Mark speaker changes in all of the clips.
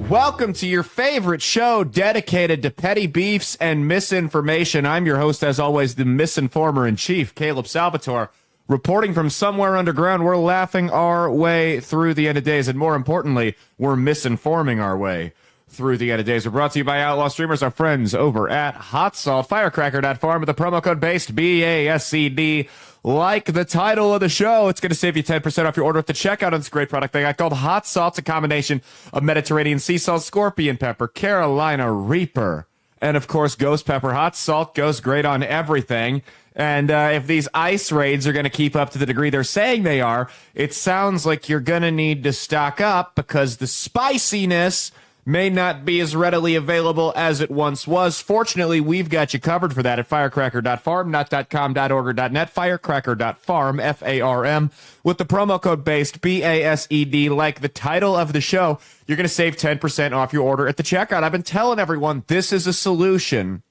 Speaker 1: Welcome to your favorite show dedicated to petty beefs and misinformation. I'm your host, as always, the misinformer-in-chief, Caleb Salvatore. Reporting from somewhere underground, we're laughing our way through the end of days, and more importantly, we're misinforming our way through the end of days. We're brought to you by Outlaw Streamers, our friends over at Hot Salt, Firecracker.farm with the promo code BASED, BASED. Like the title of the show, it's going to save you 10% off your order at the checkout on this great product they got called Hot Salt. It's a combination of Mediterranean sea salt, scorpion pepper, Carolina Reaper, and, of course, ghost pepper. Hot Salt goes great on everything. And if these ice raids are going to keep up to the degree they're saying they are, it sounds like you're going to need to stock up because the spiciness may not be as readily available as it once was. Fortunately, we've got you covered for that at firecracker.farm, not .com, .org, or .net, firecracker.farm, F-A-R-M, with the promo code BASED, B-A-S-E-D, like the title of the show. You're going to save 10% off your order at the checkout. I've been telling everyone this is a solution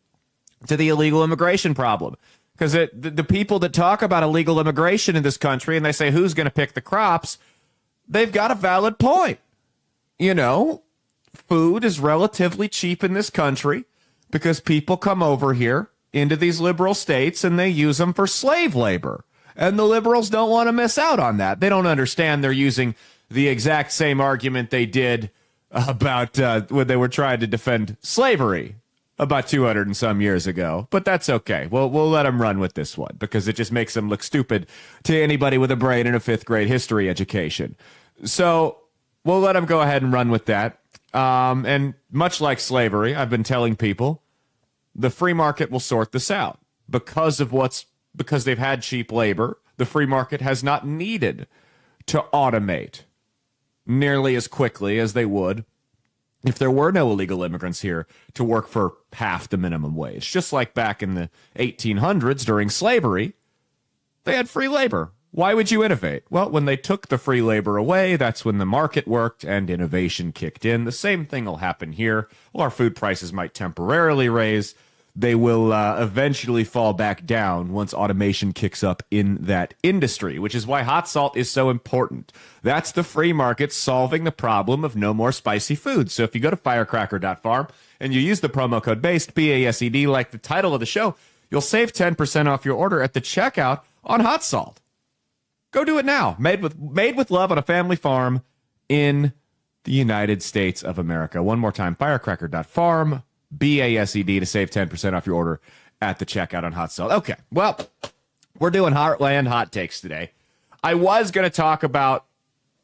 Speaker 1: to the illegal immigration problem. Because the people that talk about illegal immigration in this country and they say, who's going to pick the crops, they've got a valid point. You know, food is relatively cheap in this country because people come over here into these liberal states and they use them for slave labor. And the liberals don't want to miss out on that. They don't understand they're using the exact same argument they did about when they were trying to defend slavery about 200 and some years ago. But that's okay. We'll let them run with this one because it just makes them look stupid to anybody with a brain and a fifth grade history education. So we'll let them go ahead and run with that. And much like slavery, I've been telling people the free market will sort this out because they've had cheap labor. The free market has not needed to automate nearly as quickly as they would if there were no illegal immigrants here to work for half the minimum wage. Just like back in the 1800s during slavery, they had free labor. Why would you innovate? Well, when they took the free labor away, that's when the market worked and innovation kicked in. The same thing will happen here. Well, our food prices might temporarily raise. They will eventually fall back down once automation kicks up in that industry, which is why hot salt is so important. That's the free market solving the problem of no more spicy food. So if you go to firecracker.farm and you use the promo code BASED, B-A-S-E-D, like the title of the show, you'll save 10% off your order at the checkout on hot salt. Go do it now. Made with love on a family farm in the United States of America. One more time, firecracker.farm, BASED, to save 10% off your order at the checkout on hot salt. Okay, well, we're doing Heartland Hot Takes today. I was going to talk about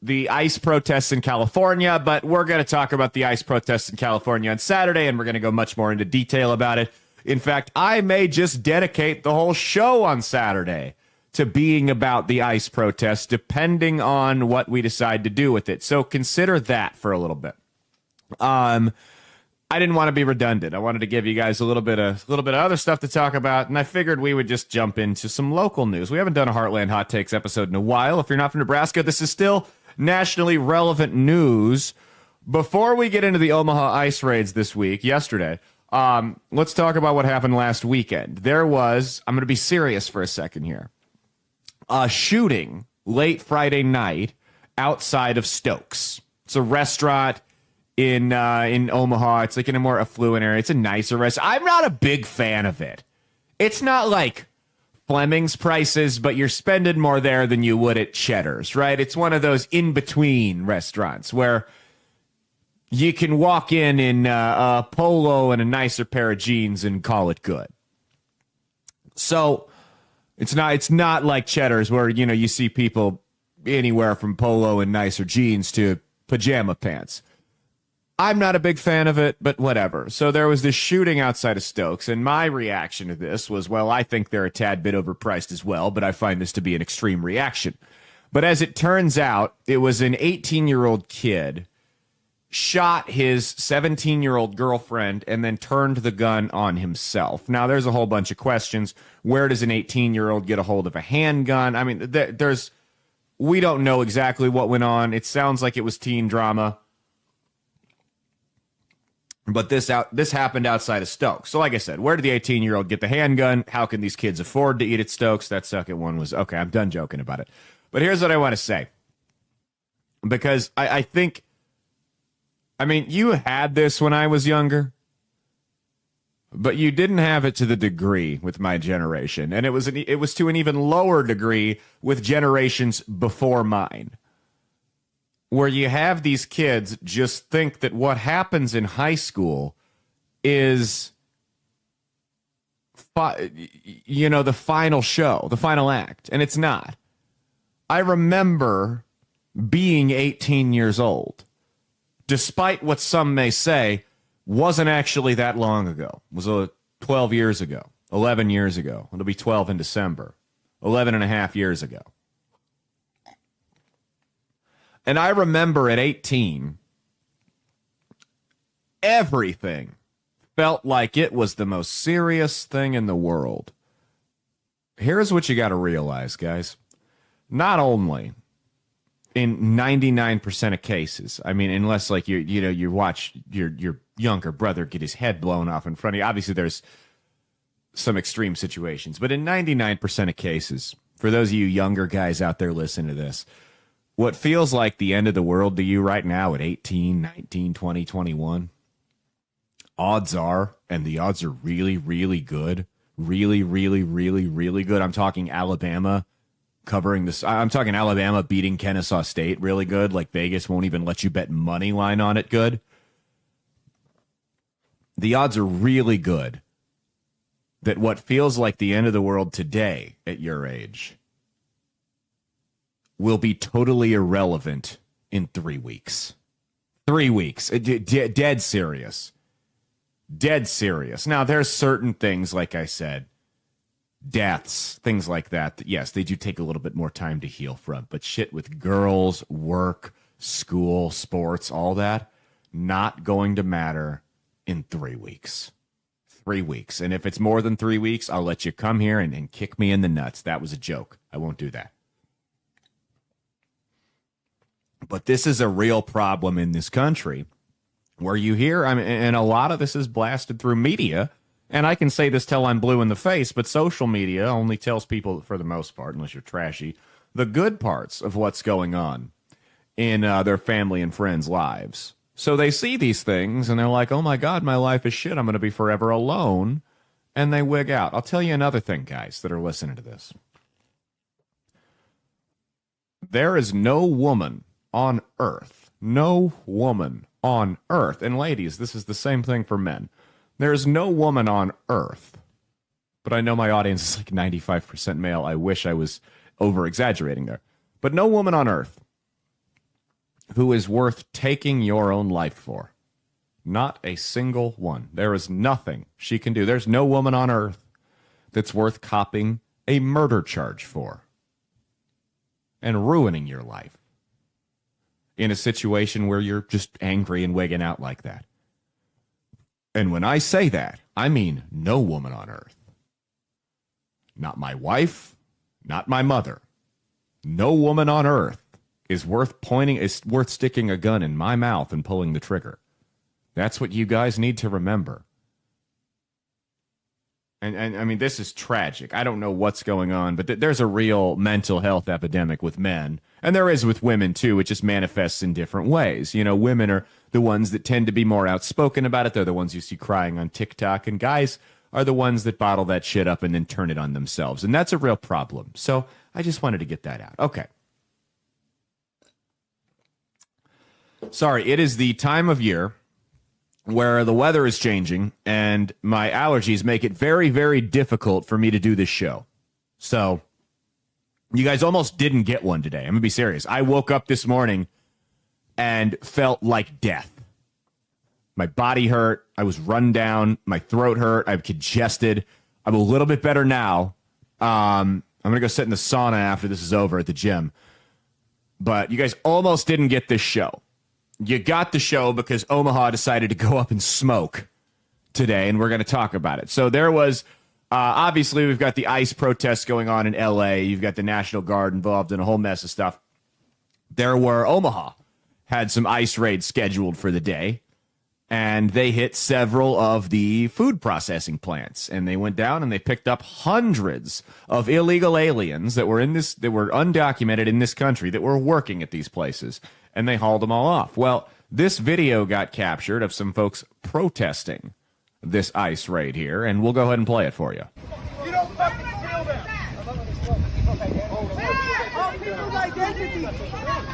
Speaker 1: the ICE protests in California, but we're going to talk about the ICE protests in California on Saturday, and we're going to go much more into detail about it. In fact, I may just dedicate the whole show on Saturday to being about the ICE protests, depending on what we decide to do with it. So consider that for a little bit. I didn't want to be redundant. I wanted to give you guys a little bit of other stuff to talk about, and I figured we would just jump into some local news. We haven't done a Heartland Hot Takes episode in a while. If you're not from Nebraska, this is still nationally relevant news. Before we get into the Omaha ice raids this week, yesterday, let's talk about what happened last weekend. There was, I'm going to be serious for a second here, a shooting late Friday night outside of Stokes. It's a restaurant in Omaha. It's like in a more affluent area. It's a nicer restaurant. I'm not a big fan of it. It's not like Fleming's prices, but you're spending more there than you would at Cheddar's, right? It's one of those in-between restaurants where you can walk in a polo and a nicer pair of jeans and call it good. So it's not like Cheddar's where, you know, you see people anywhere from polo and nicer jeans to pajama pants. I'm not a big fan of it, but whatever. So there was this shooting outside of Stokes, and my reaction to this was, well, I think they're a tad bit overpriced as well, but I find this to be an extreme reaction. But as it turns out, it was an 18-year-old kid shot his 17-year-old girlfriend and then turned the gun on himself. Now, there's a whole bunch of questions. Where does an 18-year-old get a hold of a handgun? I mean, we don't know exactly what went on. It sounds like it was teen drama. But this happened outside of Stokes. So like I said, where did the 18-year-old get the handgun? How can these kids afford to eat at Stokes? That second one was, okay, I'm done joking about it. But here's what I want to say. Because I think I mean, you had this when I was younger, but you didn't have it to the degree with my generation, and it was to an even lower degree with generations before mine, where you have these kids just think that what happens in high school is, the final show, the final act, and it's not. I remember being 18 years old, despite what some may say, wasn't actually that long ago. It was 12 years ago, 11 years ago. It'll be 12 in December, 11 and a half years ago. And I remember at 18, everything felt like it was the most serious thing in the world. Here's what you got to realize, guys. Not only in 99% of cases, I mean, unless like you watch your younger brother get his head blown off in front of you. Obviously, there's some extreme situations, but in 99% of cases, for those of you younger guys out there listening to this, what feels like the end of the world to you right now at 18, 19, 20, 21, odds are, and the odds are really, really good, really, really, really, really good. I'm talking Alabama covering this. I'm talking Alabama beating Kennesaw State really good. Like Vegas won't even let you bet money line on it good. The odds are really good that what feels like the end of the world today at your age will be totally irrelevant in 3 weeks. 3 weeks. Dead serious. Dead serious. Now, there's certain things, like I said, deaths, things like that, yes, they do take a little bit more time to heal from. But shit with girls, work, school, sports, all that, not going to matter in 3 weeks. 3 weeks. And if it's more than 3 weeks, I'll let you come here and kick me in the nuts. That was a joke. I won't do that. But this is a real problem in this country where you hear, I mean, and a lot of this is blasted through media. And I can say this till I'm blue in the face, but social media only tells people, for the most part, unless you're trashy, the good parts of what's going on in their family and friends' lives. So they see these things and they're like, oh my God, my life is shit. I'm going to be forever alone. And they wig out. I'll tell you another thing, guys, that are listening to this. There is no woman on earth, and ladies, this is the same thing for men. There is no woman on earth, but I know my audience is like 95% male. I wish I was over-exaggerating there. But no woman on earth who is worth taking your own life for. Not a single one. There is nothing she can do. There's no woman on earth that's worth copping a murder charge for and ruining your life in a situation where you're just angry and wigging out like that. And when I say that, I mean no woman on earth. Not my wife, not my mother. No woman on earth is worth sticking a gun in my mouth and pulling the trigger. That's what you guys need to remember. And I mean, this is tragic. I don't know what's going on, but there's a real mental health epidemic with men. And there is with women, too. It just manifests in different ways. You know, women are the ones that tend to be more outspoken about it. They're the ones you see crying on TikTok. And guys are the ones that bottle that shit up and then turn it on themselves. And that's a real problem. So I just wanted to get that out. Okay. Sorry, it is the time of year where the weather is changing and my allergies make it very, very difficult for me to do this show. So you guys almost didn't get one today. I'm going to be serious. I woke up this morning and felt like death. My body hurt. I was run down. My throat hurt. I'm congested. I'm a little bit better now. I'm going to go sit in the sauna after this is over at the gym. But you guys almost didn't get this show. You got the show because Omaha decided to go up and smoke today, and we're going to talk about it. So there was, obviously, we've got the ICE protests going on in L.A. You've got the National Guard involved in a whole mess of stuff. Omaha had some ICE raids scheduled for the day, and they hit several of the food processing plants. And they went down and they picked up hundreds of illegal aliens that were undocumented in this country that were working at these places. And they hauled them all off. Well, This video got captured of some folks protesting this ICE raid here, and we'll go ahead and play it for you.
Speaker 2: You don't fucking steal them. Oh, people's identity. People's identity.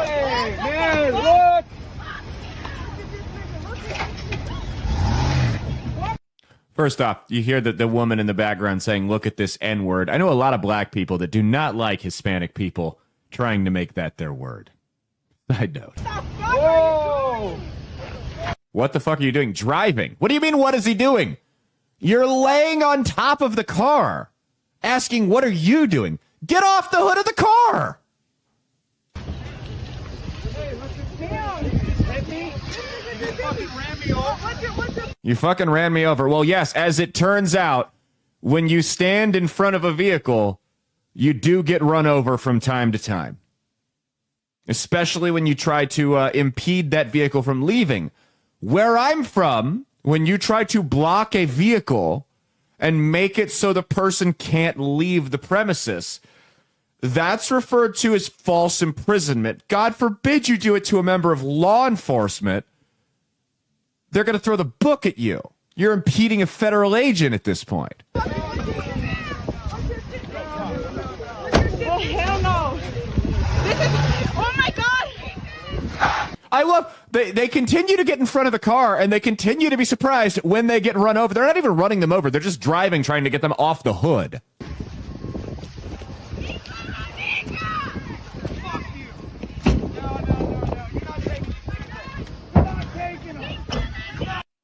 Speaker 2: Hey, man, look.
Speaker 1: First off, you hear that the woman in the background saying, look at this N-word. I know a lot of black people that do not like Hispanic people trying to make that their word. Side note.
Speaker 2: Whoa.
Speaker 1: What the fuck are you doing? Driving. What do you mean, what is he doing? You're laying on top of the car, asking, what are you doing? Get off the hood of the car! You fucking ran me over. Well, yes, as it turns out, when you stand in front of a vehicle, you do get run over from time to time. Especially when you try to impede that vehicle from leaving. Where I'm from, when you try to block a vehicle and make it so the person can't leave the premises, that's referred to as false imprisonment. God forbid you do it to a member of law enforcement. They're going to throw the book at you. You're impeding a federal agent at this point.
Speaker 2: Oh, hell no. This is, oh my God.
Speaker 1: I love, they continue to get in front of the car, and they continue to be surprised when they get run over. They're not even running them over. They're just driving, trying to get them off the hood.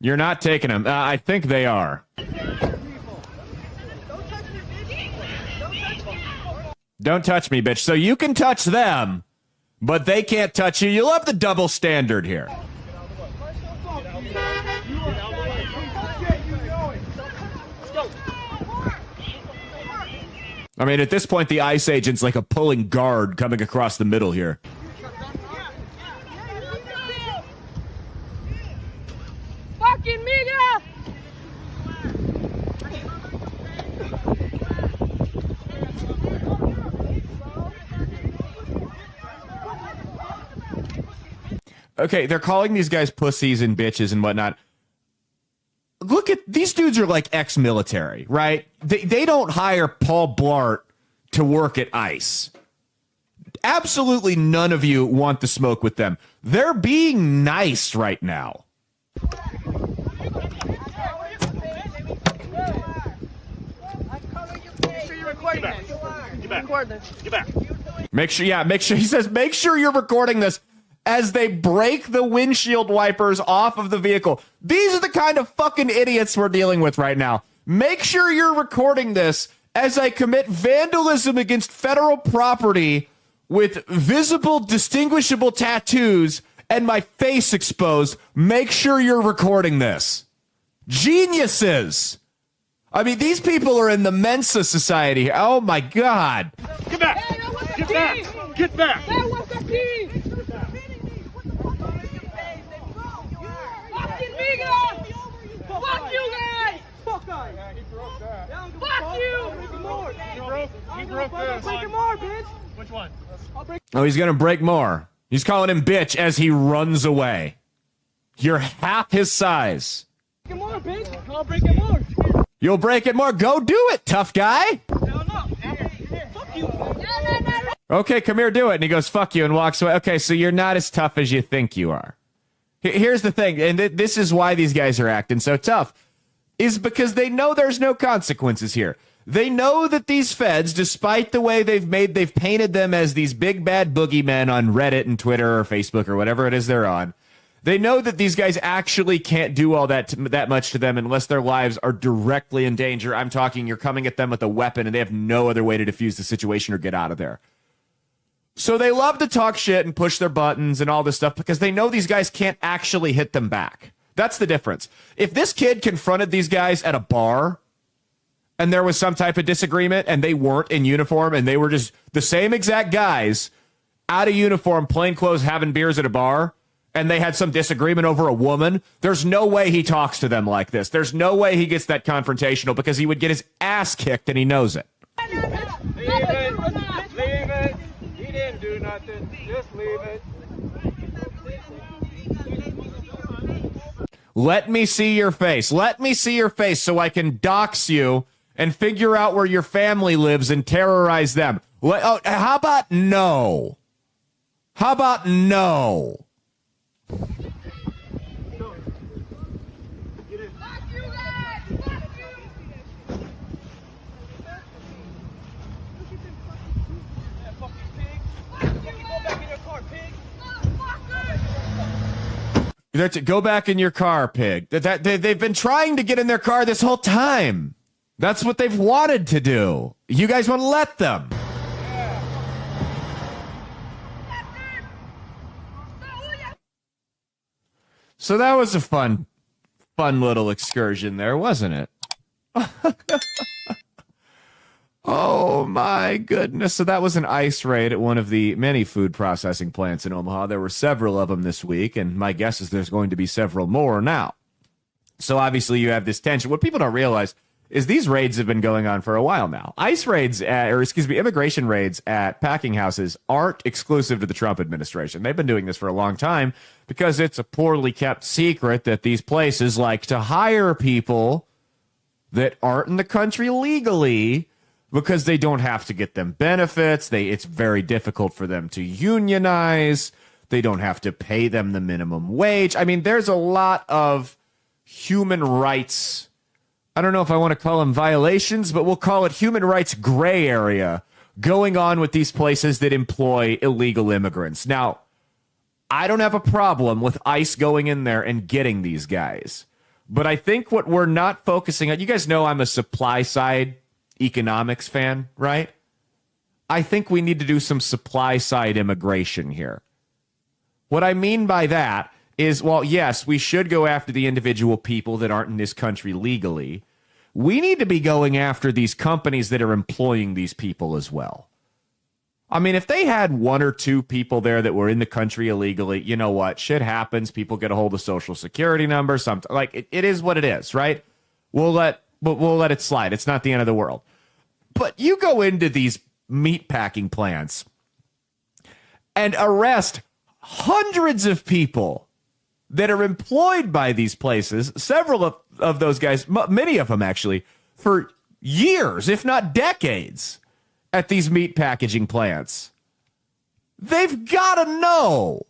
Speaker 1: You're not taking them. I think they are. Don't touch me, bitch. So you can touch them, but they can't touch you. You love the double standard here. I mean, at this point, the ICE agent's like a pulling guard coming across the middle here.
Speaker 2: Fucking nigga!
Speaker 1: Okay, they're calling these guys pussies and bitches and whatnot. Look at these dudes are like ex-military, right? They don't hire Paul Blart to work at ICE. Absolutely none of you want to smoke with them. They're being nice right now. Make sure, he says, make sure you're recording this as they break the windshield wipers off of the vehicle. These are the kind of fucking idiots we're dealing with right now. Make sure you're recording this as I commit vandalism against federal property with visible, distinguishable tattoos and my face exposed. Make sure you're recording this. Geniuses. I mean, these people are in the Mensa Society. Oh, my God.
Speaker 3: Get back!
Speaker 2: Hey,
Speaker 3: Get back! Get back!
Speaker 2: that was the key! Fucking nigga! Fuck you guys! Fuck guys! Fuck you!
Speaker 3: He broke this.
Speaker 2: Break him more, bitch!
Speaker 3: Which one?
Speaker 1: Oh, he's going to break more. He's calling him bitch as he runs away. You're half his size.
Speaker 2: Break him more, bitch! I'll break him more!
Speaker 1: You'll break it more. Go do it, tough guy.
Speaker 2: Hell no! Fuck you!
Speaker 1: Okay, come here, do it. And he goes, fuck you, and walks away. Okay, so you're not as tough as you think you are. Here's the thing, and this is why these guys are acting so tough, is because they know there's no consequences here. They know that these feds, despite the way they've painted them as these big bad boogeymen on Reddit and Twitter or Facebook or whatever it is they're on, they know that these guys actually can't do all that much to them unless their lives are directly in danger. I'm talking you're coming at them with a weapon and they have no other way to defuse the situation or get out of there. So they love to talk shit and push their buttons and all this stuff because they know these guys can't actually hit them back. That's the difference. If this kid confronted these guys at a bar and there was some type of disagreement and they weren't in uniform and they were just the same exact guys out of uniform, plain clothes, having beers at a bar, and they had some disagreement over a woman, there's no way he talks to them like this. There's no way he gets that confrontational because he would get his ass kicked and he knows it.
Speaker 3: Leave it. He didn't do nothing. Just leave it.
Speaker 1: Let me see your face. Let me see your face so I can dox you and figure out where your family lives and terrorize them. How about no? How about no?
Speaker 2: Fuck you guys! Fuck you! Yeah, fucking pig. Fucking go back in your car, pig. Motherfucker!
Speaker 1: Go back in your car, pig. They've been trying to get in their car this whole time. That's what they've wanted to do. You guys want to let them. So that was a fun little excursion there, wasn't it? Oh, my goodness. So that was an ICE raid at one of the many food processing plants in Omaha. There were several of them this week, and my guess is there's going to be several more now. So obviously you have this tension. What people don't realize is these raids have been going on for a while now. ICE raids, immigration raids at packing houses aren't exclusive to the Trump administration. They've been doing this for a long time because it's a poorly kept secret that these places like to hire people that aren't in the country legally because they don't have to get them benefits. It's very difficult for them to unionize. They don't have to pay them the minimum wage. I mean, there's a lot of human rights, I don't know if I want to call them violations, but we'll call it human rights gray area going on with these places that employ illegal immigrants. Now, I don't have a problem with ICE going in there and getting these guys. But I think what we're not focusing on, you guys know I'm a supply side economics fan, right? I think we need to do some supply side immigration here. What I mean by that is, well, yes, we should go after the individual people that aren't in this country legally. We need to be going after these companies that are employing these people as well. I mean, if they had one or two people there that were in the country illegally, you know what? Shit happens. People get a hold of Social Security numbers. Something like it is what it is, right? We'll let it slide. It's not the end of the world. But you go into these meat packing plants and arrest hundreds of people that are employed by these places, several of those guys, many of them actually, for years, if not decades, at these meat packaging plants. They've got to know.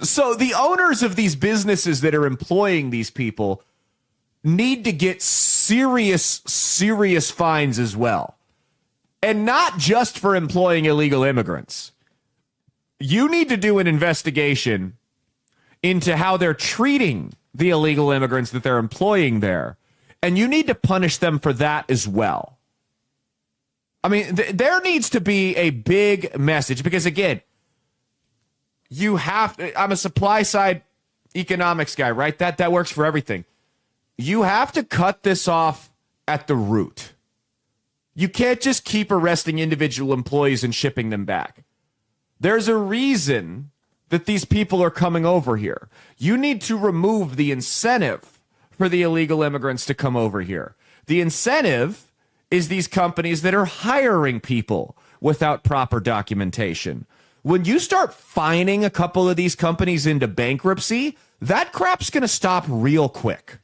Speaker 1: So the owners of these businesses that are employing these people need to get serious fines as well. And not just for employing illegal immigrants. You need to do an investigation into how they're treating the illegal immigrants that they're employing there. And you need to punish them for that as well. I mean, there needs to be a big message because, again, I'm a supply side economics guy, right? That works for everything. You have to cut this off at the root. You can't just keep arresting individual employees and shipping them back. There's a reason that these people are coming over here. You need to remove the incentive for the illegal immigrants to come over here. The incentive is these companies that are hiring people without proper documentation. When you start fining a couple of these companies into bankruptcy, that crap's going to stop real quick.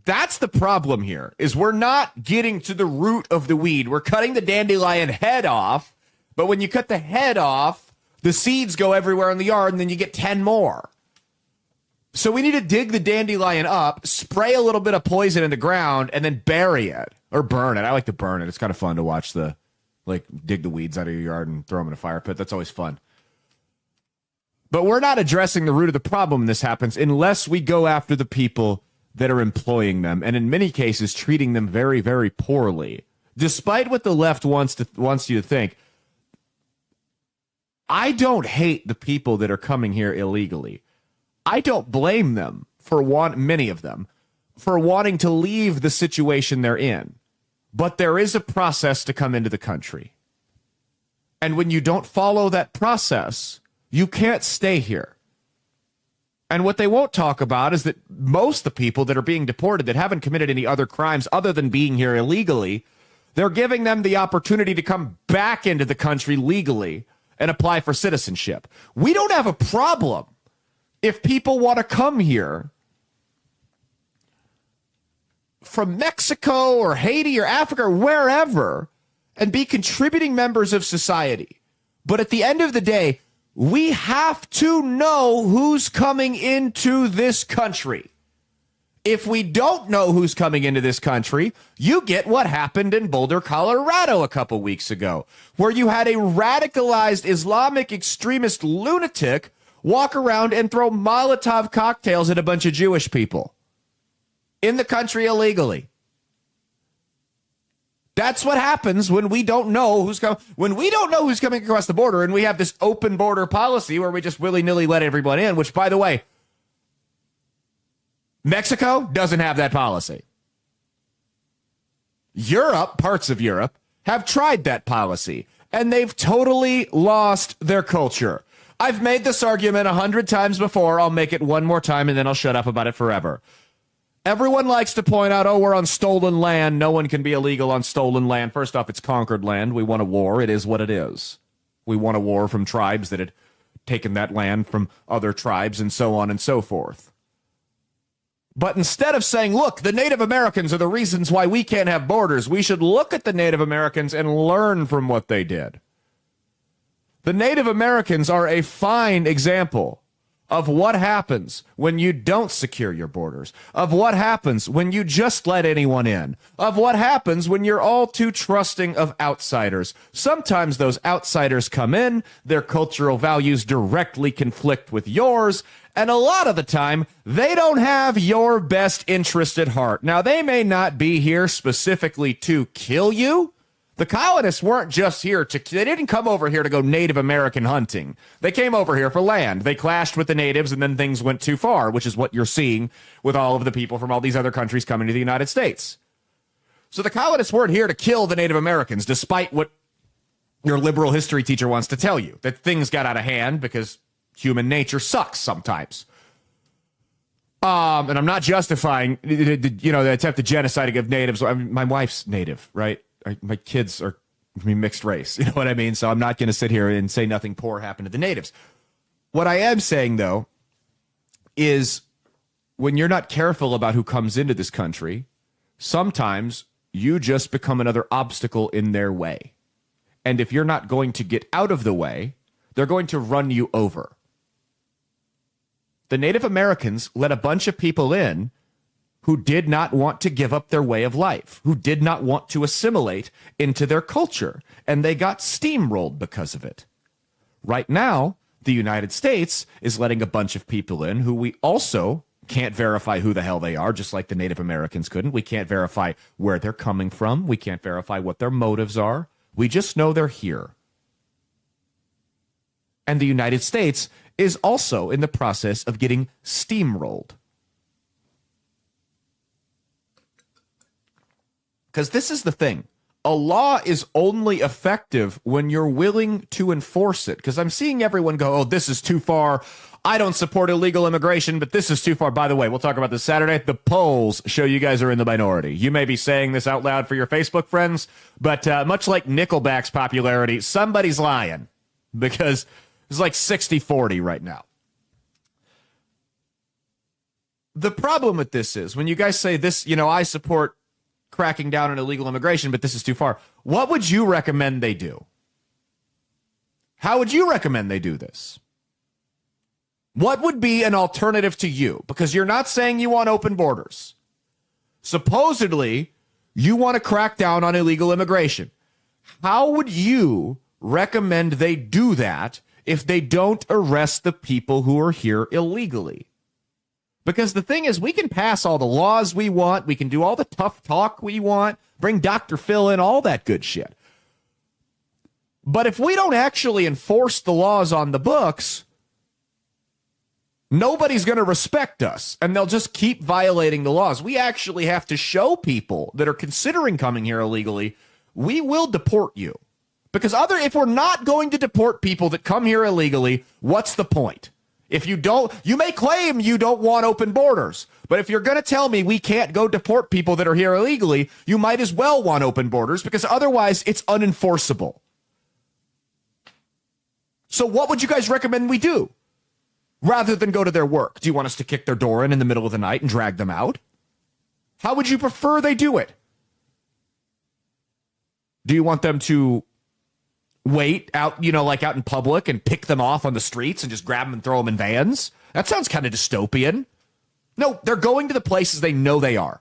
Speaker 1: That's the problem here, is we're not getting to the root of the weed. We're cutting the dandelion head off, but when you cut the head off, the seeds go everywhere in the yard, and then you get 10 more. So we need to dig the dandelion up, spray a little bit of poison in the ground, and then bury it, or burn it. I like to burn it. It's kind of fun to watch dig the weeds out of your yard and throw them in a fire pit. That's always fun. But we're not addressing the root of the problem when this happens unless we go after the people that are employing them, and in many cases treating them very, very poorly. Despite what the left wants you to think, I don't hate the people that are coming here illegally. I don't blame them many of them, for wanting to leave the situation they're in. But there is a process to come into the country. And when you don't follow that process, you can't stay here. And what they won't talk about is that most of the people that are being deported that haven't committed any other crimes other than being here illegally, they're giving them the opportunity to come back into the country legally and apply for citizenship. We don't have a problem if people want to come here from Mexico or Haiti or Africa or wherever and be contributing members of society. But at the end of the day, we have to know who's coming into this country. If we don't know who's coming into this country, you get what happened in Boulder, Colorado a couple weeks ago, where you had a radicalized Islamic extremist lunatic walk around and throw Molotov cocktails at a bunch of Jewish people in the country illegally. That's what happens when we don't know who's coming. When we don't know who's coming across the border, and we have this open border policy where we just willy-nilly let everyone in, which, by the way, Mexico doesn't have that policy. Europe, parts of Europe, have tried that policy, and they've totally lost their culture. I've made this argument 100 times before. I'll make it one more time, and then I'll shut up about it forever. Everyone likes to point out, oh, we're on stolen land. No one can be illegal on stolen land. First off, it's conquered land. We want a war. It is what it is. We want a war from tribes that had taken that land from other tribes and so on and so forth. But instead of saying, look, the Native Americans are the reasons why we can't have borders, we should look at the Native Americans and learn from what they did. The Native Americans are a fine example of what happens when you don't secure your borders, of what happens when you just let anyone in, of what happens when you're all too trusting of outsiders. Sometimes those outsiders come in, their cultural values directly conflict with yours, and a lot of the time, they don't have your best interest at heart. Now, they may not be here specifically to kill you. The colonists weren't just here they didn't come over here to go Native American hunting. They came over here for land. They clashed with the natives, and then things went too far, which is what you're seeing with all of the people from all these other countries coming to the United States. So the colonists weren't here to kill the Native Americans, despite what your liberal history teacher wants to tell you, that things got out of hand because human nature sucks sometimes. And I'm not justifying, the attempted genocide of natives. I mean, my wife's native, right? My kids are mixed race. You know what I mean? So I'm not going to sit here and say nothing poor happened to the natives. What I am saying, though, is when you're not careful about who comes into this country, sometimes you just become another obstacle in their way. And if you're not going to get out of the way, they're going to run you over. The Native Americans let a bunch of people in who did not want to give up their way of life, who did not want to assimilate into their culture, and they got steamrolled because of it. Right now, the United States is letting a bunch of people in who we also can't verify who the hell they are, just like the Native Americans couldn't. We can't verify where they're coming from. We can't verify what their motives are. We just know they're here. And the United States is also in the process of getting steamrolled. Because this is the thing. A law is only effective when you're willing to enforce it. Because I'm seeing everyone go, oh, this is too far. I don't support illegal immigration, but this is too far. By the way, we'll talk about this Saturday. The polls show you guys are in the minority. You may be saying this out loud for your Facebook friends, but much like Nickelback's popularity, somebody's lying. Because it's like 60-40 right now. The problem with this is when you guys say this, I support cracking down on illegal immigration, but this is too far. What would you recommend they do? How would you recommend they do this? What would be an alternative to you? Because you're not saying you want open borders. Supposedly, you want to crack down on illegal immigration. How would you recommend they do that if they don't arrest the people who are here illegally? Because the thing is, we can pass all the laws we want. We can do all the tough talk we want. Bring Dr. Phil in, all that good shit. But if we don't actually enforce the laws on the books, nobody's going to respect us. And they'll just keep violating the laws. We actually have to show people that are considering coming here illegally, we will deport you. Because if we're not going to deport people that come here illegally, what's the point? If you don't, you may claim you don't want open borders, but if you're going to tell me we can't go deport people that are here illegally, you might as well want open borders because otherwise it's unenforceable. So what would you guys recommend we do rather than go to their work? Do you want us to kick their door in the middle of the night and drag them out? How would you prefer they do it? Do you want them to wait out, like out in public and pick them off on the streets and just grab them and throw them in vans? That sounds kind of dystopian. No, they're going to the places they know they are.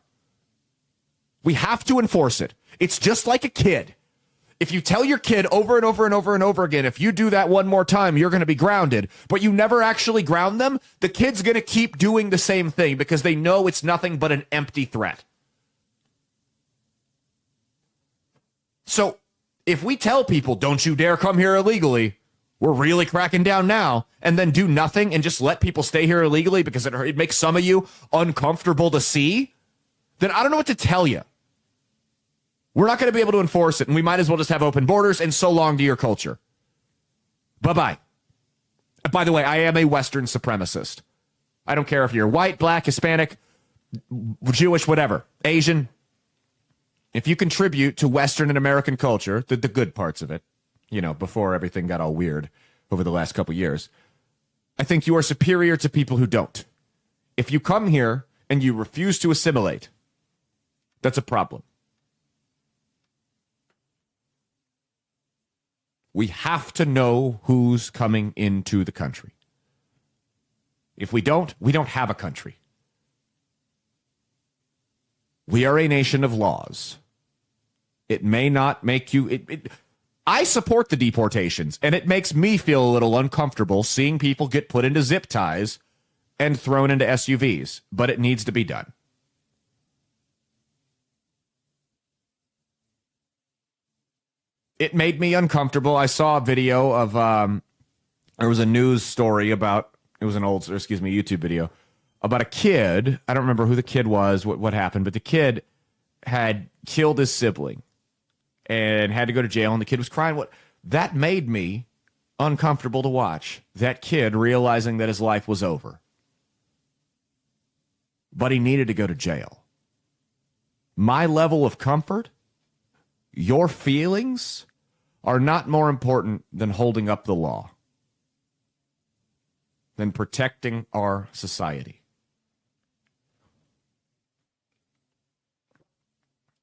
Speaker 1: We have to enforce it. It's just like a kid. If you tell your kid over and over and over and over again, if you do that one more time, you're going to be grounded, but you never actually ground them, the kid's going to keep doing the same thing because they know it's nothing but an empty threat. So if we tell people, don't you dare come here illegally, we're really cracking down now, and then do nothing and just let people stay here illegally because it makes some of you uncomfortable to see, then I don't know what to tell you. We're not going to be able to enforce it, and we might as well just have open borders, and so long to your culture. Bye-bye. By the way, I am a Western supremacist. I don't care if you're white, black, Hispanic, Jewish, whatever, Asian. If you contribute to Western and American culture, the good parts of it, before everything got all weird over the last couple years, I think you are superior to people who don't. If you come here and you refuse to assimilate, that's a problem. We have to know who's coming into the country. If we don't have a country. We are a nation of laws. It may not make you... I support the deportations, and it makes me feel a little uncomfortable seeing people get put into zip ties and thrown into SUVs, but it needs to be done. It made me uncomfortable. I saw a video of... there was a news story about... It was an YouTube video about a kid. I don't remember who the kid was, what happened, but the kid had killed his sibling and had to go to jail, and the kid was crying. That made me uncomfortable to watch. That kid realizing that his life was over. But he needed to go to jail. My level of comfort, your feelings, are not more important than holding up the law, than protecting our society.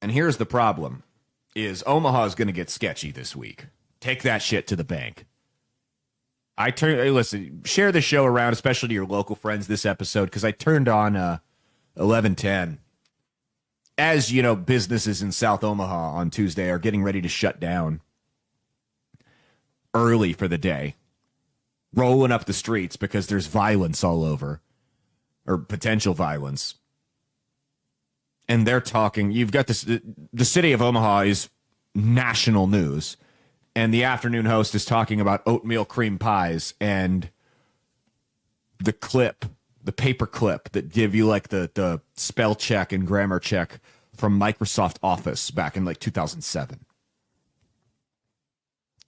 Speaker 1: And here's the problem, is Omaha is going to get sketchy this week. Take that shit to the bank. Listen, share the show around, especially to your local friends this episode, because I turned on 1110. As you know, businesses in South Omaha on Tuesday are getting ready to shut down early for the day, rolling up the streets because there's violence all over, or potential violence. And they're talking, you've got this, the city of Omaha is national news, and the afternoon host is talking about oatmeal cream pies and the paper clip that give you like the spell check and grammar check from Microsoft Office back in like 2007.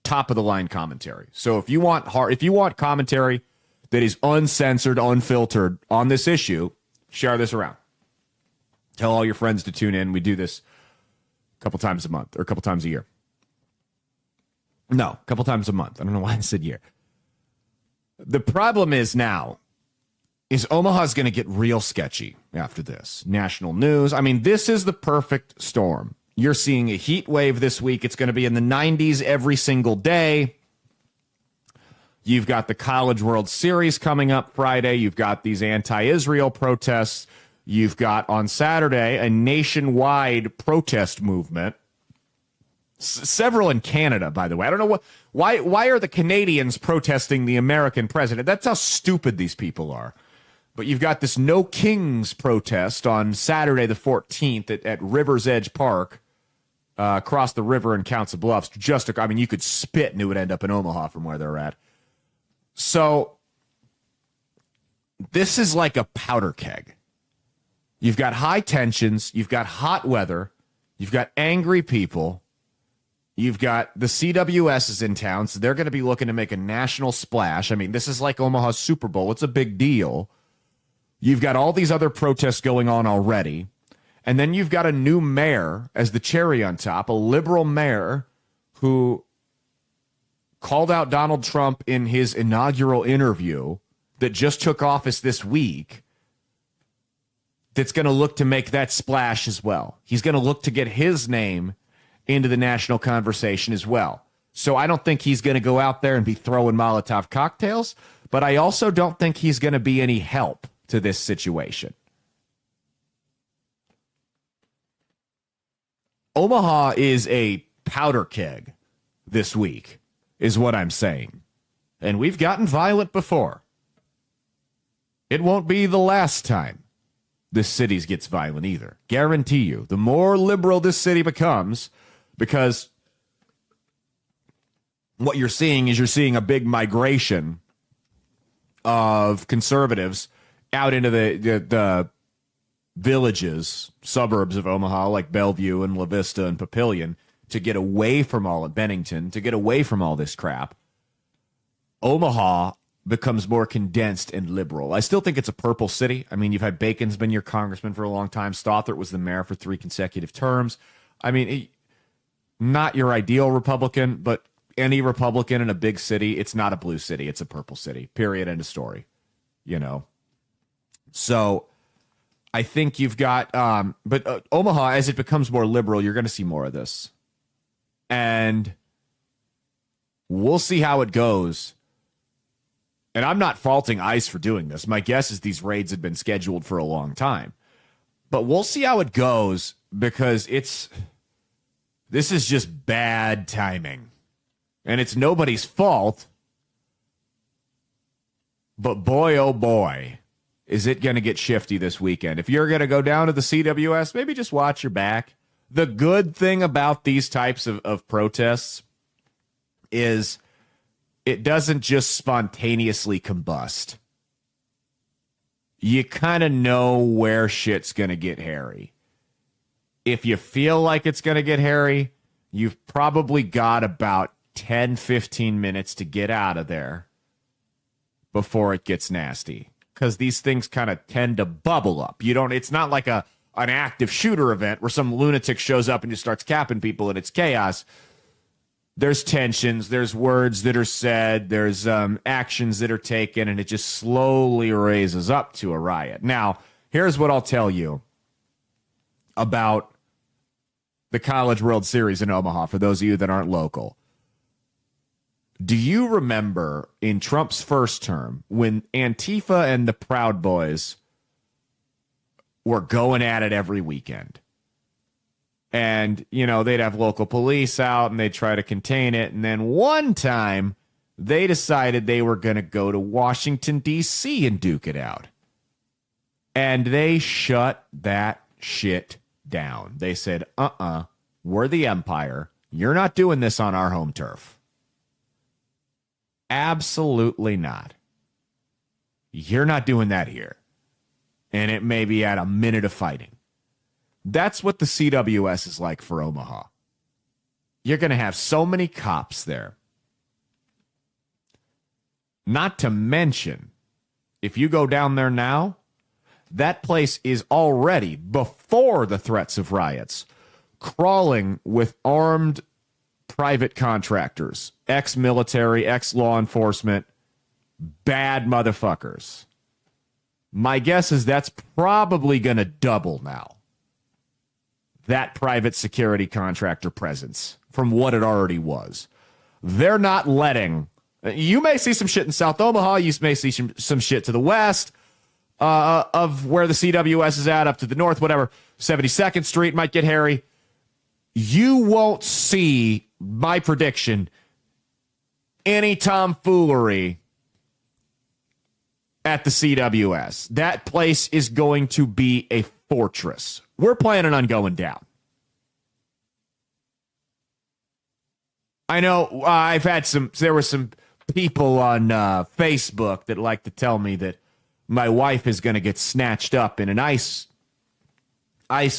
Speaker 1: Top of the line commentary. So if you want commentary that is uncensored, unfiltered on this issue, share this around. Tell all your friends to tune in. We do this a couple times a month or a couple times a year. No, a couple times a month. I don't know why I said year. The problem is Omaha's going to get real sketchy after this. National news. I mean, this is the perfect storm. You're seeing a heat wave this week. It's going to be in the 90s every single day. You've got the College World Series coming up Friday. You've got these anti-Israel protests. You've got on Saturday a nationwide protest movement. Several in Canada, by the way. I don't know why are the Canadians protesting the American president? That's how stupid these people are. But you've got this No Kings protest on Saturday the 14th at River's Edge Park, across the river in Council Bluffs. You could spit and it would end up in Omaha from where they're at. So this is like a powder keg. You've got high tensions. You've got hot weather. You've got angry people. You've got the CWS is in town, so they're going to be looking to make a national splash. I mean, this is like Omaha's Super Bowl. It's a big deal. You've got all these other protests going on already. And then you've got a new mayor as the cherry on top, a liberal mayor who called out Donald Trump in his inaugural interview that just took office this week, that's going to look to make that splash as well. He's going to look to get his name into the national conversation as well. So I don't think he's going to go out there and be throwing Molotov cocktails, but I also don't think he's going to be any help to this situation. Omaha is a powder keg this week, is what I'm saying. And we've gotten violent before. It won't be the last time this city gets violent either. Guarantee you. The more liberal this city becomes, because what you're seeing is you're seeing a big migration of conservatives out into the villages, suburbs of Omaha, like Bellevue and La Vista and Papillion, to get away from all of Bennington, to get away from all this crap. Omaha becomes more condensed and liberal. I still think it's a purple city. I mean, you've had Bacon's been your congressman for a long time. Stothert was the mayor for 3 consecutive terms. I mean, not your ideal Republican, but any Republican in a big city, it's not a blue city. It's a purple city, period, end of story, you know. So I think you've got, Omaha, as it becomes more liberal, you're going to see more of this. And we'll see how it goes. And I'm not faulting ICE for doing this. My guess is these raids had been scheduled for a long time. But we'll see how it goes, because this is just bad timing. And it's nobody's fault. But boy, oh boy, is it going to get shifty this weekend. If you're going to go down to the CWS, maybe just watch your back. The good thing about these types of protests is it doesn't just spontaneously combust. You kind of know where shit's going to get hairy. If you feel like it's going to get hairy, you've probably got about 10, 15 minutes to get out of there before it gets nasty. Because these things kind of tend to bubble up. It's not like an active shooter event where some lunatic shows up and just starts capping people and it's chaos. There's tensions, there's words that are said, there's actions that are taken, and it just slowly raises up to a riot. Now, here's what I'll tell you about the College World Series in Omaha, for those of you that aren't local. Do you remember in Trump's first term when Antifa and the Proud Boys were going at it every weekend? And, they'd have local police out and they'd try to contain it. And then one time they decided they were going to go to Washington, D.C. and duke it out. And they shut that shit down. They said, we're the empire. You're not doing this on our home turf. Absolutely not. You're not doing that here. And it may be at a minute of fighting. That's what the CWS is like for Omaha. You're going to have so many cops there. Not to mention, if you go down there now, that place is already, before the threats of riots, crawling with armed private contractors, ex-military, ex-law enforcement, bad motherfuckers. My guess is that's probably going to double now. That private security contractor presence from what it already was. They're not letting... You may see some shit in South Omaha. You may see some shit to the west of where the CWS is at, up to the north, whatever. 72nd Street might get hairy. You won't see, my prediction, any tomfoolery at the CWS. That place is going to be a fortress. We're planning on going down. I know there were some people on Facebook that like to tell me that my wife is going to get snatched up in an ICE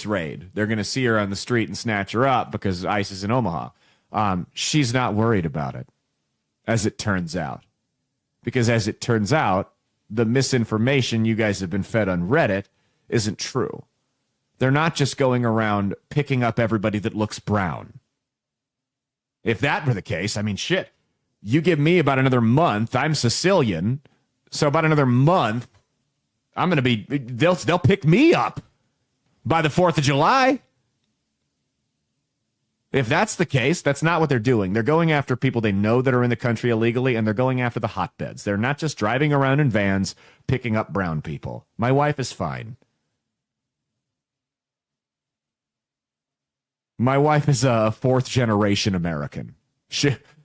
Speaker 1: raid. They're going to see her on the street and snatch her up because ICE is in Omaha. She's not worried about it, as it turns out. Because as it turns out, the misinformation you guys have been fed on Reddit isn't true. They're not just going around picking up everybody that looks brown. If that were the case, I mean, shit. You give me about another month. I'm Sicilian. So about another month, I'm going to be, they'll pick me up by the 4th of July. If that's the case, that's not what they're doing. They're going after people they know that are in the country illegally, and they're going after the hotbeds. They're not just driving around in vans picking up brown people. My wife is fine. My wife is a fourth-generation American.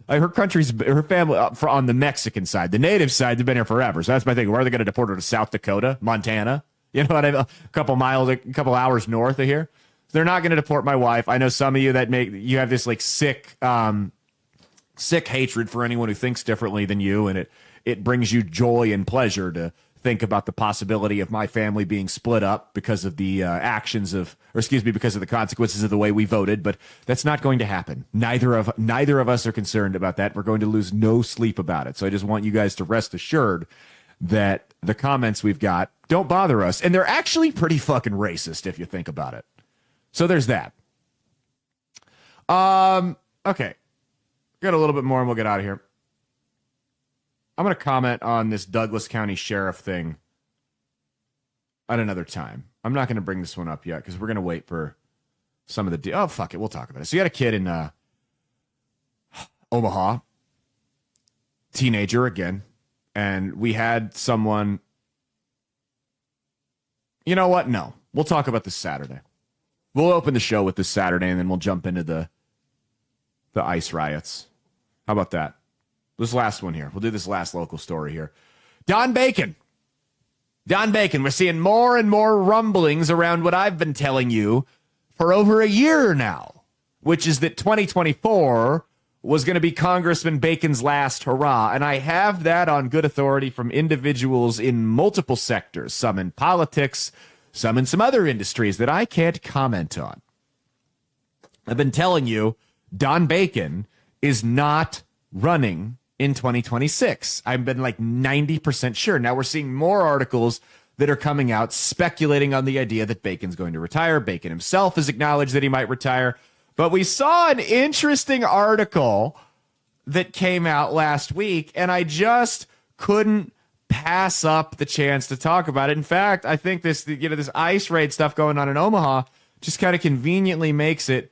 Speaker 1: Her family on the Mexican side, the native side, they've been here forever. So that's my thing. Where are they going to deport her to? South Dakota, Montana? You know what I mean? A couple hours north of here. They're not going to deport my wife. I know some of you that you have this like sick hatred for anyone who thinks differently than you, and it brings you joy and pleasure to think about the possibility of my family being split up because of the because of the consequences of the way we voted. But that's not going to happen. Neither of us are concerned about that. We're going to lose no sleep about it. So I just want you guys to rest assured that the comments we've got don't bother us, and they're actually pretty fucking racist if you think about it. So there's that. Okay. Got a little bit more and we'll get out of here. I'm going to comment on this Douglas County Sheriff thing at another time. I'm not going to bring this one up yet because we're going to wait for some of the... Oh, fuck it. We'll talk about it. So you had a kid in Omaha. Teenager again. And we had someone... You know what? No. We'll talk about this Saturday. We'll open the show with this Saturday, and then we'll jump into the ICE riots. How about that? This last one here. We'll do this last local story here. Don Bacon. We're seeing more and more rumblings around what I've been telling you for over a year now, which is that 2024 was going to be Congressman Bacon's last hurrah. And I have that on good authority from individuals in multiple sectors, some in politics, some in some other industries that I can't comment on. I've been telling you, Don Bacon is not running in 2026. I've been like 90% sure. Now we're seeing more articles that are coming out speculating on the idea that Bacon's going to retire. Bacon himself has acknowledged that he might retire. But we saw an interesting article that came out last week, and I just couldn't pass up the chance to talk about it. In fact, I think this ICE raid stuff going on in Omaha just kind of conveniently makes it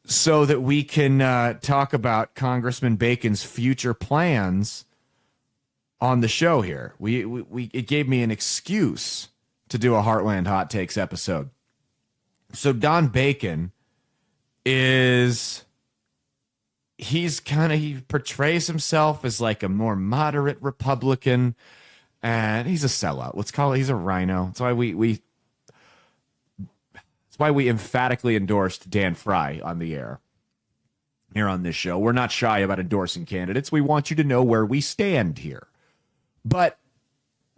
Speaker 1: so that we can talk about Congressman Bacon's future plans on the show here. It gave me an excuse to do a Heartland Hot Takes episode. So Don Bacon he portrays himself as like a more moderate Republican. And he's a sellout. Let's call it. He's a rhino. That's why we emphatically endorsed Dan Fry on the air here on this show. We're not shy about endorsing candidates. We want you to know where we stand here. But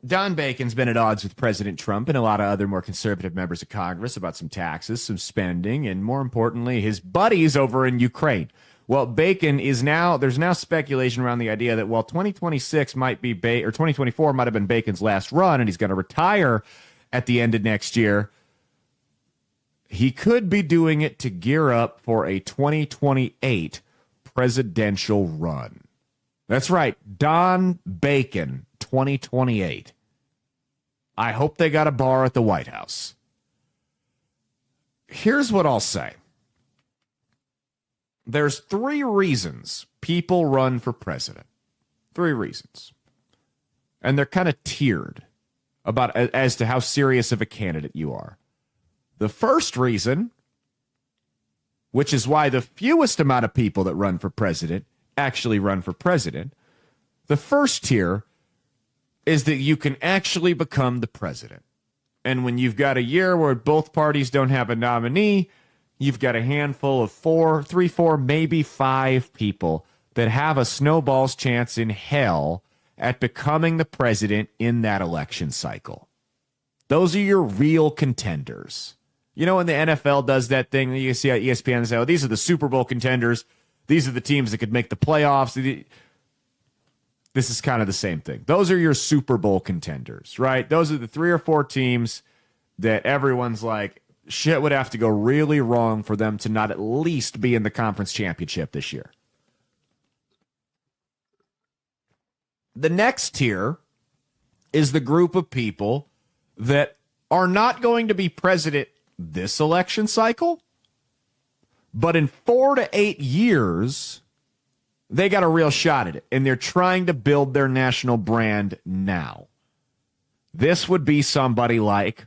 Speaker 1: Don Bacon's been at odds with President Trump and a lot of other more conservative members of Congress about some taxes, some spending, and more importantly, his buddies over in Ukraine. Well, Bacon is now, there's now speculation around the idea that, well, 2026 might be, or 2024 might have been Bacon's last run, and he's going to retire at the end of next year. He could be doing it to gear up for a 2028 presidential run. That's right, Don Bacon, 2028. I hope they got a bar at the White House. Here's what I'll say. There's 3 reasons people run for president. 3 reasons. And they're kind of tiered as to how serious of a candidate you are. The first reason, which is why the fewest amount of people that run for president actually run for president, the first tier is that you can actually become the president. And when you've got a year where both parties don't have a nominee, you've got a handful of 4, maybe 5 people that have a snowball's chance in hell at becoming the president in that election cycle. Those are your real contenders. You know, when the NFL does that thing, you see on ESPN say, oh, these are the Super Bowl contenders. These are the teams that could make the playoffs. This is kind of the same thing. Those are your Super Bowl contenders, right? Those are the 3 or 4 teams that everyone's like, shit would have to go really wrong for them to not at least be in the conference championship this year. The next tier is the group of people that are not going to be president this election cycle, but in 4 to 8 years, they got a real shot at it, and they're trying to build their national brand now. This would be somebody like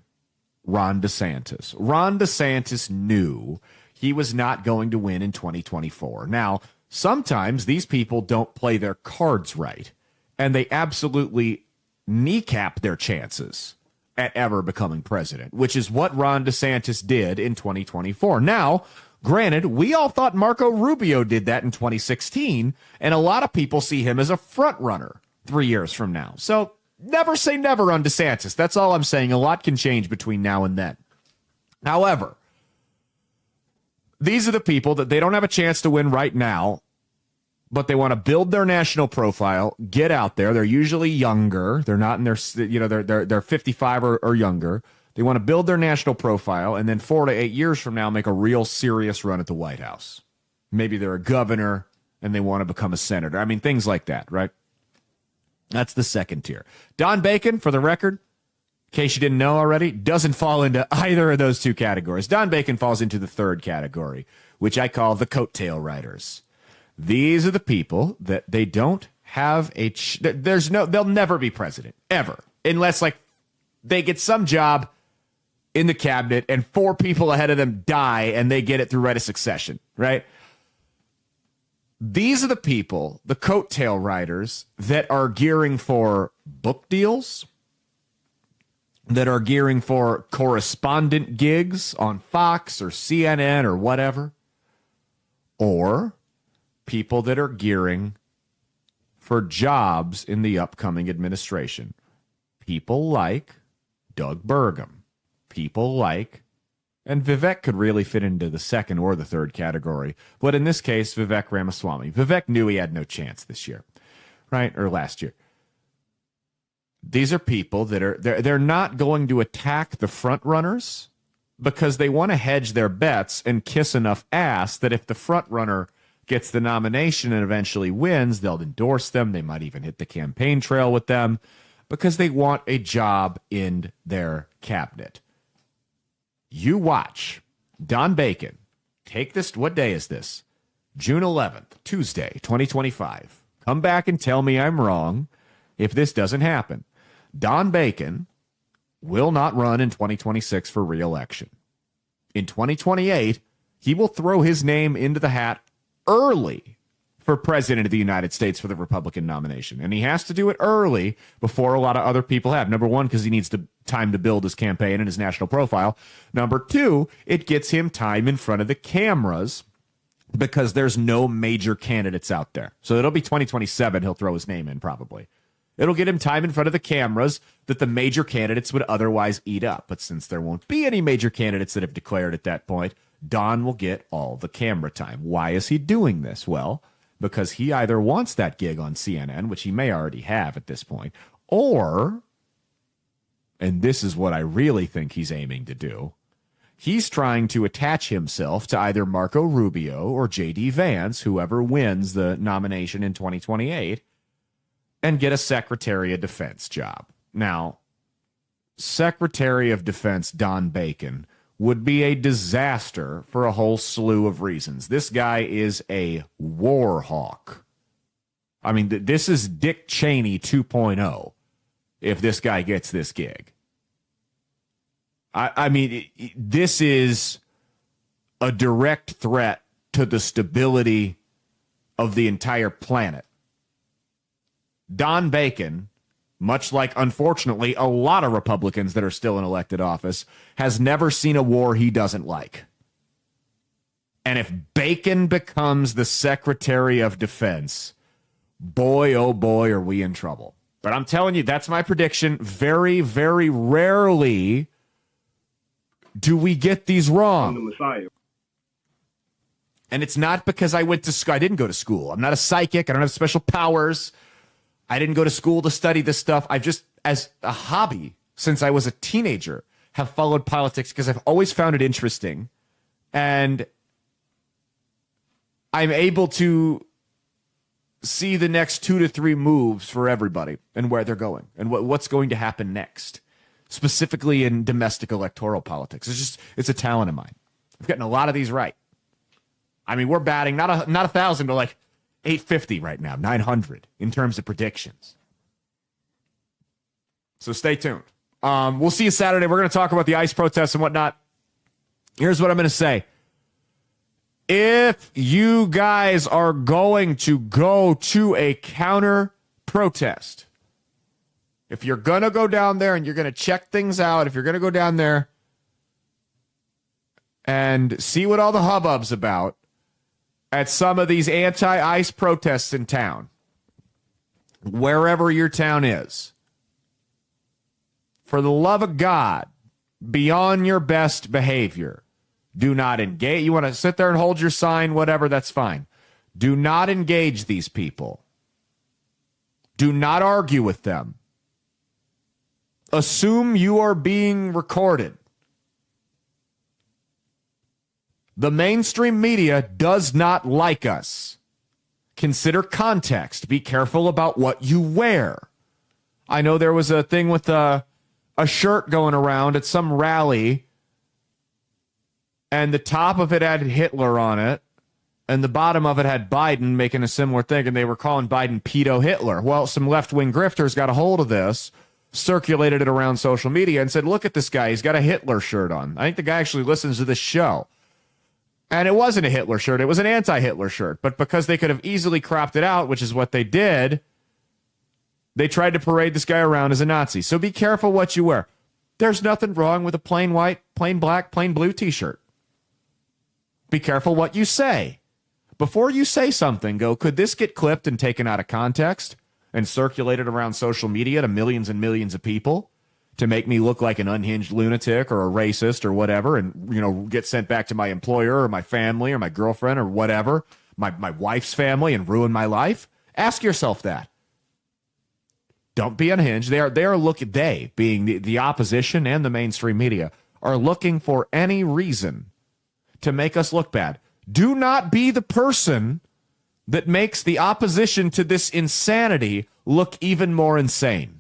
Speaker 1: Ron DeSantis. Ron DeSantis knew he was not going to win in 2024. Now, sometimes these people don't play their cards right, and they absolutely kneecap their chances at ever becoming president, which is what Ron DeSantis did in 2024. Now, granted, we all thought Marco Rubio did that in 2016, and a lot of people see him as a front runner 3 years from now. So never say never on DeSantis. That's all I'm saying. A lot can change between now and then. However, these are the people that they don't have a chance to win right now, but they want to build their national profile, get out there. They're usually younger. They're not in their, they're 55 or younger. They want to build their national profile, and then 4 to 8 years from now, make a real serious run at the White House. Maybe they're a governor and they want to become a senator. I mean, things like that, right? That's the second tier. Don Bacon, for the record, in case you didn't know already, doesn't fall into either of those 2 categories. Don Bacon falls into the 3rd category, which I call the coattail riders. These are the people that they don't have they'll never be president, ever, unless like they get some job in the cabinet and 4 people ahead of them die and they get it through right of succession, right? These are the people, the coattail riders, that are gearing for book deals, that are gearing for correspondent gigs on Fox or CNN or whatever, or people that are gearing for jobs in the upcoming administration. People like Doug Burgum. People like, and Vivek could really fit into the 2nd or the 3rd category, but in this case, Vivek Ramaswamy. Vivek knew he had no chance this year, right? Or last year. These are people that are, they're not going to attack the front runners because they want to hedge their bets and kiss enough ass that if the front runner gets the nomination and eventually wins, they'll endorse them. They might even hit the campaign trail with them because they want a job in their cabinet. You watch Don Bacon take this. What day is this? June 11th, Tuesday, 2025. Come back and tell me I'm wrong if this doesn't happen. Don Bacon will not run in 2026 for re-election. In 2028, he will throw his name into the hat early for president of the United States for the Republican nomination. And he has to do it early before a lot of other people have. Number one, because he needs time to build his campaign and his national profile. Number two, it gets him time in front of the cameras because there's no major candidates out there. So it'll be 2027 he'll throw his name in probably. It'll get him time in front of the cameras that the major candidates would otherwise eat up. But since there won't be any major candidates that have declared at that point, Don will get all the camera time. Why is he doing this? Well, because he either wants that gig on CNN, which he may already have at this point, or, and this is what I really think he's aiming to do, he's trying to attach himself to either Marco Rubio or J.D. Vance, whoever wins the nomination in 2028, and get a Secretary of Defense job. Now, Secretary of Defense Don Bacon would be a disaster for a whole slew of reasons. This guy is a war hawk. I mean, this is Dick Cheney 2.0 if this guy gets this gig. I mean, this is a direct threat to the stability of the entire planet. Don Bacon, much like, unfortunately, a lot of Republicans that are still in elected office, has never seen a war he doesn't like. And if Bacon becomes the Secretary of Defense, boy, oh boy, are we in trouble. But I'm telling you, that's my prediction. Very, very rarely do we get these wrong. And it's not because I went to school. I didn't go to school. I'm not a psychic. I don't have special powers. I didn't go to school to study this stuff. I've just, as a hobby, since I was a teenager, have followed politics because I've always found it interesting. And I'm able to see the next 2 to 3 moves for everybody and where they're going and what's going to happen next, specifically in domestic electoral politics. It's a talent of mine. I've gotten a lot of these right. I mean, we're batting not 1,000 to like 850 right now, 900 in terms of predictions. So stay tuned. We'll see you Saturday. We're going to talk about the ICE protests and whatnot. Here's what I'm going to say. If you guys are going to go to a counter protest, if you're going to go down there and you're going to check things out, if you're going to go down there and see what all the hubbub's about at some of these anti-ICE protests in town, wherever your town is, for the love of God, be on your best behavior. Do not engage. You want to sit there and hold your sign, whatever, that's fine. Do not engage these people. Do not argue with them. Assume you are being recorded. The mainstream media does not like us. Consider context. Be careful about what you wear. I know there was a thing with a shirt going around at some rally, and the top of it had Hitler on it, and the bottom of it had Biden making a similar thing, and they were calling Biden pedo Hitler. Well, some left-wing grifters got a hold of this, circulated it around social media, and said, look at this guy. He's got a Hitler shirt on. I think the guy actually listens to this show. And it wasn't a Hitler shirt. It was an anti-Hitler shirt. But because they could have easily cropped it out, which is what they did, they tried to parade this guy around as a Nazi. So be careful what you wear. There's nothing wrong with a plain white, plain black, plain blue t-shirt. Be careful what you say. Before you say something, go, could this get clipped and taken out of context and circulated around social media to millions and millions of people to make me look like an unhinged lunatic or a racist or whatever, and, you know, get sent back to my employer or my family or my girlfriend or whatever, my wife's family, and ruin my life? Ask yourself that. Don't be unhinged. They being the opposition and the mainstream media, are looking for any reason to make us look bad. Do not be the person that makes the opposition to this insanity look even more insane.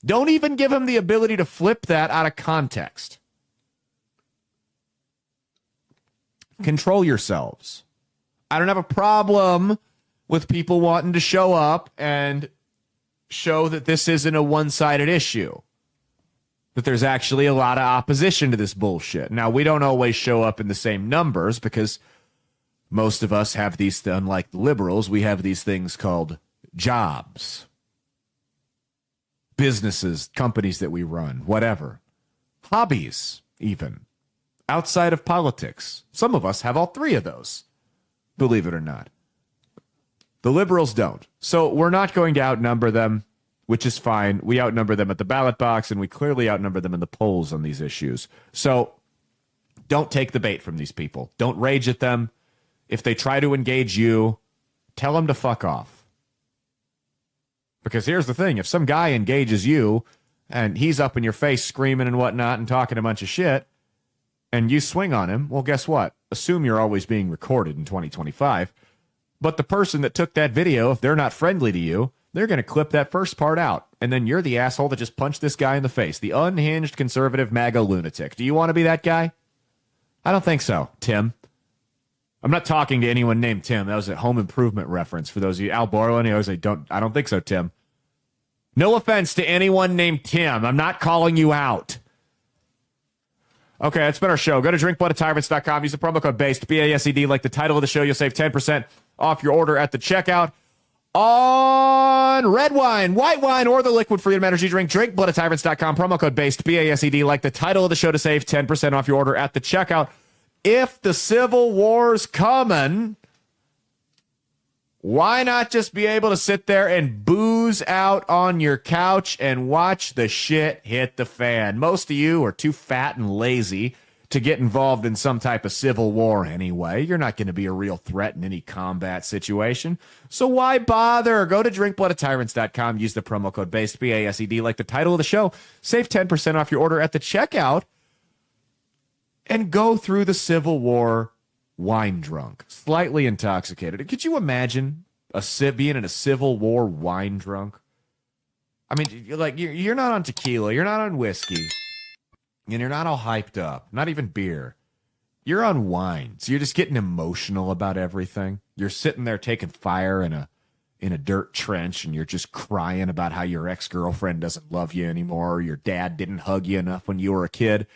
Speaker 1: Don't even give him the ability to flip that out of context. Control yourselves. I don't have a problem with people wanting to show up and show that this isn't a one-sided issue, that there's actually a lot of opposition to this bullshit. Now, we don't always show up in the same numbers because most of us have these, unlike the liberals, we have these things called jobs, businesses, companies that we run, whatever, hobbies, even outside of politics. Some of us have all 3 of those, believe it or not. The liberals don't. So we're not going to outnumber them, which is fine. We outnumber them at the ballot box, and we clearly outnumber them in the polls on these issues. So don't take the bait from these people. Don't rage at them. If they try to engage you, tell them to fuck off. Because here's the thing. If some guy engages you and he's up in your face screaming and whatnot and talking a bunch of shit, and you swing on him, well, guess what? Assume you're always being recorded in 2025. But the person that took that video, if they're not friendly to you, they're going to clip that first part out. And then you're the asshole that just punched this guy in the face. The unhinged conservative MAGA lunatic. Do you want to be that guy? I don't think so, Tim. I'm not talking to anyone named Tim. That was a Home Improvement reference for those of you. Al Borland, I was like, I don't think so, Tim. No offense to anyone named Tim. I'm not calling you out. Okay, that's been our show. Go to drinkbloodofTyrants.com. Use the promo code BASED, B-A-S-E-D, like the title of the show. You'll save 10% off your order at the checkout on red wine, white wine, or the liquid freedom energy drink. DrinkbloodofTyrants.com. Promo code BASED, B-A-S-E-D, like the title of the show to save 10% off your order at the checkout. If the Civil War's coming, why not just be able to sit there and booze out on your couch and watch the shit hit the fan? Most of you are too fat and lazy to get involved in some type of civil war anyway. You're not going to be a real threat in any combat situation. So why bother? Go to drinkbloodofTyrants.com. Use the promo code BASED, B-A-S-E-D, like the title of the show. Save 10% off your order at the checkout. And go through the Civil War wine drunk, slightly intoxicated. Could you imagine being in a Civil War wine drunk? I mean, you're not on tequila, you're not on whiskey, and you're not all hyped up, not even beer. You're on wine, so you're just getting emotional about everything. You're sitting there taking fire in a dirt trench, and you're just crying about how your ex-girlfriend doesn't love you anymore, or your dad didn't hug you enough when you were a kid.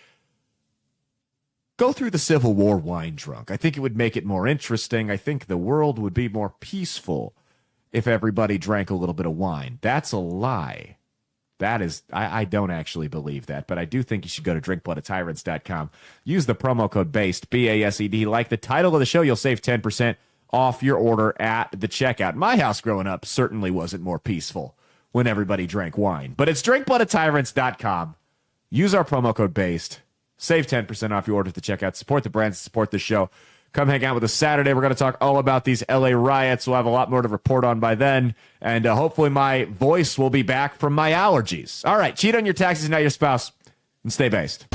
Speaker 1: Go through the Civil War wine drunk. I think it would make it more interesting. I think the world would be more peaceful if everybody drank a little bit of wine. That's a lie. That is, I don't actually believe that, but I do think you should go to drinkbloodofTyrants.com. Use the promo code BASED, B-A-S-E-D. Like the title of the show, you'll save 10% off your order at the checkout. My house growing up certainly wasn't more peaceful when everybody drank wine, but it's drinkbloodofTyrants.com. Use our promo code BASED. Save 10% off your order at the checkout. Support the brands, support the show. Come hang out with us Saturday. We're going to talk all about these LA riots. We'll have a lot more to report on by then. And hopefully my voice will be back from my allergies. All right, cheat on your taxes and not your spouse. And stay based.